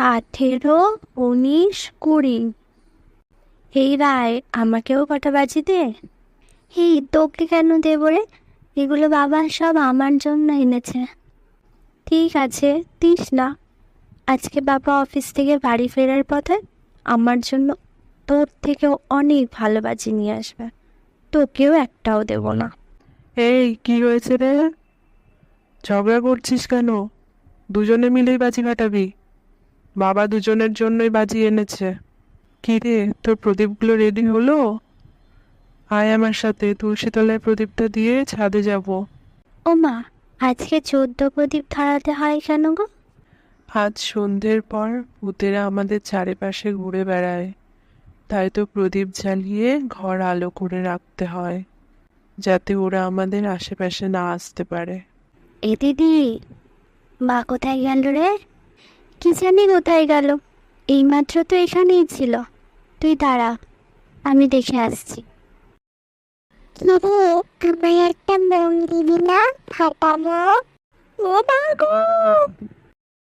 18, 19, 20। এই রায়, আমাকেও কটা বাজি দে। এই তোকে কেন দেবো রে? এগুলো বাবা সব আমার জন্য এনেছে। ঠিক আছে, দিস না। আজকে বাবা অফিস থেকে বাড়ি ফেরার পথে আমার জন্য তোর থেকেও অনেক ভালো বাজি নিয়ে আসবে। তোকেও একটাও দেবো না। এই কি হয়েছে রে? ঝগড়া করছিস কেন? দুজনে মিলেই বাজি ফাটাবি। বাবা দুজনের জন্যই বাজি এনেছে। কি রে, তোর প্রদীপগুলো রেডি হলো? আয় আমার সাথে, তুলসী তলায় প্রদীপটা দিয়ে ছাদে যাব। ও মা, আজকে 14 প্রদীপ ধরাতে হয় কেন গো? আজ সন্ধ্যের পর ভূতেরা আমাদের চারিপাশে ঘুরে বেড়ায়, তাই তো প্রদীপ জ্বালিয়ে ঘর আলো করে রাখতে হয়, যাতে ওরা আমাদের আশেপাশে না আসতে পারে। এ দিদি, মা কোথায় গেল রে? কি জানি কোথায় গেল। এইমাত্র তো এখানেই ছিল। তুই দাঁড়া, আমি দেখে আসছি। কিরে, আমায় একটা মন দিবি না? ফাটাবো। ও মা গো!